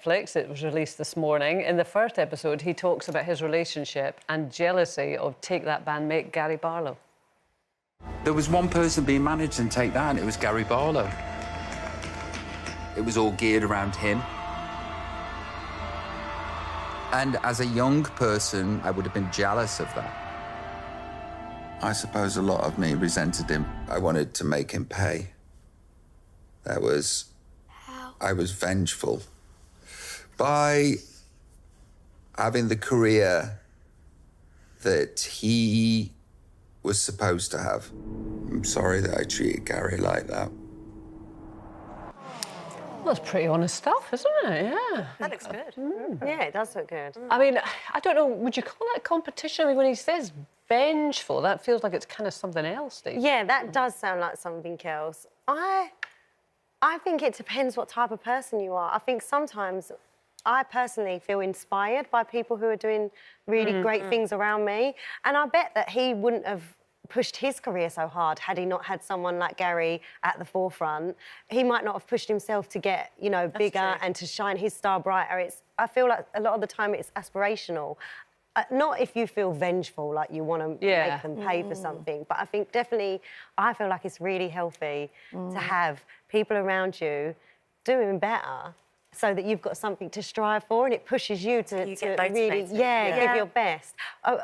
Netflix. It was released this morning. In the first episode, he talks about his relationship and jealousy of Take That bandmate Gary Barlow. There was one person being managed in Take That, and it was Gary Barlow. It was all geared around him. And as a young person, I would have been jealous of that. I suppose a lot of me resented him. I wanted to make him pay. I was vengeful. By having the career that he was supposed to have. I'm sorry that I treated Gary like that. Well, that's pretty honest stuff, isn't it? Yeah. That looks good. Yeah, it does look good. I mean, I don't know, would you call that competition? I mean, when he says vengeful, that feels like it's kind of something else, Steve. Yeah, that does sound like something else. I think it depends what type of person you are. I think sometimes I personally feel inspired by people who are doing really great things around me. And I bet that he wouldn't have pushed his career so hard had he not had someone like Gary at the forefront. He might not have pushed himself to get, you know, bigger and to shine his star brighter. I feel like a lot of the time it's aspirational. Not if you feel vengeful, like you want to make them pay for something, but I think definitely, I feel like it's really healthy to have people around you doing better so that you've got something to strive for and it pushes you to really, give your best.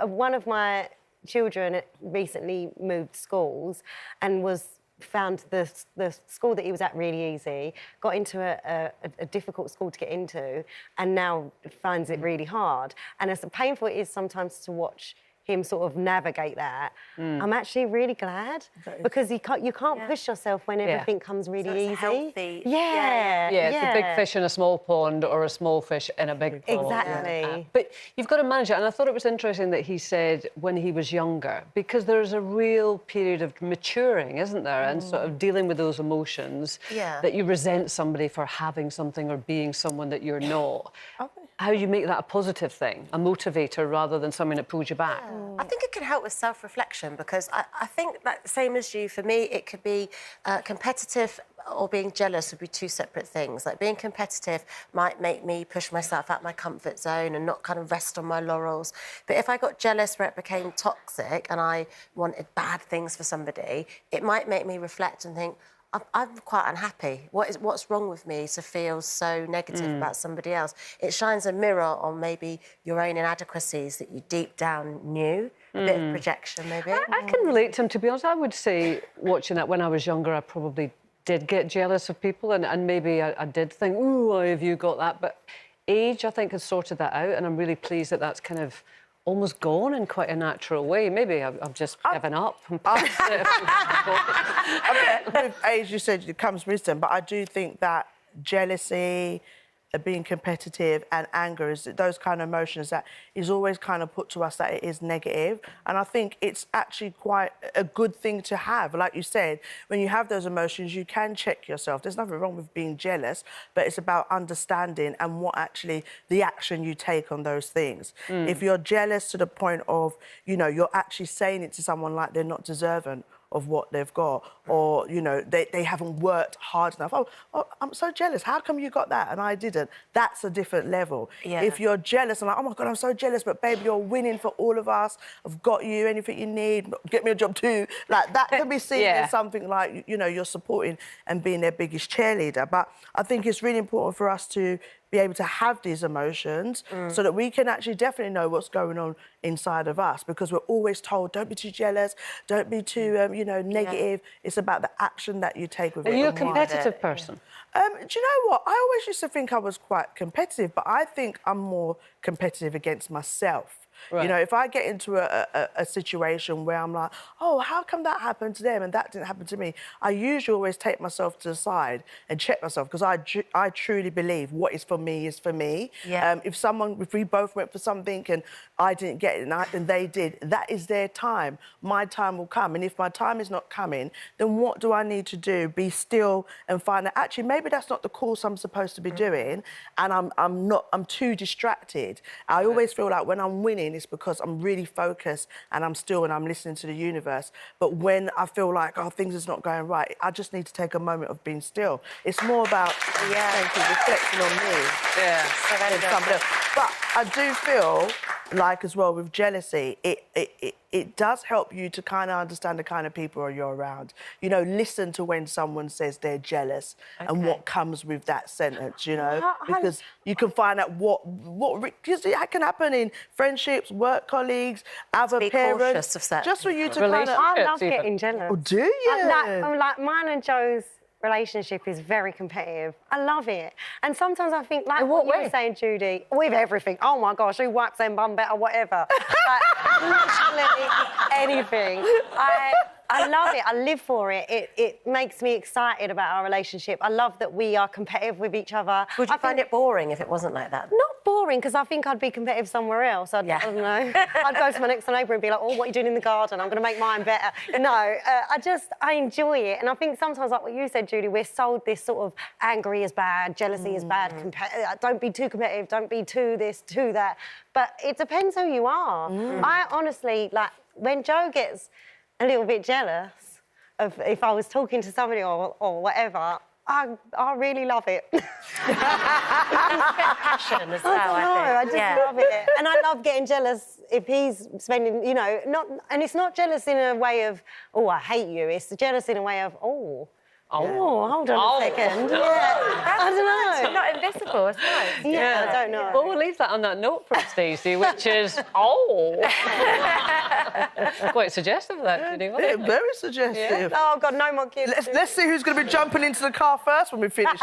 One of my children recently moved schools and found the school that he was at really easy, got into a difficult school to get into, and now finds it really hard. And as painful it is sometimes to watch him sort of navigate that, I'm actually really glad because you can't push yourself when everything comes really easy. It's healthy. Yeah, it's a big fish in a small pond or a small fish in a big pond. Exactly. But you've got to manage it. And I thought it was interesting that he said when he was younger, because there's a real period of maturing, isn't there? And sort of dealing with those emotions that you resent somebody for having something or being someone that you're not. How you make that a positive thing, a motivator rather than something that pulls you back. I think it can help with self-reflection because I think that same as you, for me, it could be competitive or being jealous would be two separate things. Like being competitive might make me push myself out my comfort zone and not kind of rest on my laurels. But if I got jealous where it became toxic and I wanted bad things for somebody, it might make me reflect and think, I'm quite unhappy. What's wrong with me to feel so negative about somebody else? It shines a mirror on maybe your own inadequacies that you deep down knew. A bit of projection, maybe. I can relate to him, to be honest. I would say, watching that when I was younger, I probably did get jealous of people and maybe I did think, ooh, why have you got that? But age, I think, has sorted that out, and I'm really pleased that that's kind of almost gone in quite a natural way. Maybe I've just given up. With age, you said it comes wisdom, but I do think that jealousy, being competitive and anger is those kind of emotions that is always kind of put to us that it is negative. And I think it's actually quite a good thing to have. Like you said, when you have those emotions, you can check yourself. There's nothing wrong with being jealous, but it's about understanding and what actually the action you take on those things. If you're jealous to the point of, you know, you're actually saying it to someone like they're not deserving of what they've got, or, you know, they haven't worked hard enough. Oh, I'm so jealous. How come you got that and I didn't? That's a different level. If you're jealous and like, oh, my God, I'm so jealous, but, baby, you're winning for all of us. I've got you, anything you need, get me a job too. Like, that can be seen as something like, you know, you're supporting and being their biggest cheerleader. But I think it's really important for us to be able to have these emotions so that we can actually definitely know what's going on inside of us, because we're always told, don't be too jealous, don't be too, you know, negative. It's about the action that you take with it. Are you a competitive person? Do you know what? I always used to think I was quite competitive, but I think I'm more competitive against myself. You know, if I get into a situation where I'm like, oh, how come that happened to them and that didn't happen to me? I usually always take myself to the side and check myself, because I truly believe what is for me is for me. If we both went for something and I didn't get it and they did, that is their time. My time will come. And if my time is not coming, then what do I need to do? Be still and find that actually maybe that's not the course I'm supposed to be doing, and I'm too distracted. I always feel like when I'm winning, winning, it's because I'm really focused and I'm still and I'm listening to the universe. But when I feel like, oh, things is not going right, I just need to take a moment of being still. It's more about reflecting on me than somebody else. But I do feel like, as well, with jealousy, it does help you to kind of understand the kind of people you're around. You know, listen to when someone says they're jealous and what comes with that sentence, you know, because you can find out because it can happen in friendships, work colleagues, other parents. Of that. Just for you to kind of... I love getting jealous. Oh, do you? Like mine and Joe's relationship is very competitive. I love it. And sometimes I think, like what you were saying, Judy, with everything. Oh, my gosh, who wipes their bum better, whatever. Like, literally anything. I love it. I live for it. It makes me excited about our relationship. I love that we are competitive with each other. Would you find it boring if it wasn't like that? Not boring, because I think I'd be competitive somewhere else. I don't know. I'd go to my next door neighbour and be like, oh, what are you doing in the garden? I'm going to make mine better. No, I enjoy it. And I think sometimes, like what you said, Judy, we're sold this sort of angry is bad, jealousy is bad, don't be too competitive, don't be too this, too that. But it depends who you are. I honestly, like, when Joe gets a little bit jealous of if I was talking to somebody or whatever, I really love it. Passion as well, I just love it. And I love getting jealous if he's spending, you know, and it's not jealous in a way of, oh, I hate you. It's jealous in a way of, oh, hold on a second. I don't know. It's not invisible, it's nice. I don't know. Well, we'll leave that on that note from Stacey, which is, quite suggestive, that, Judy, wasn't it? Very suggestive. Oh, God, no more kids. Let's see who's going to be jumping into the car first when we finish.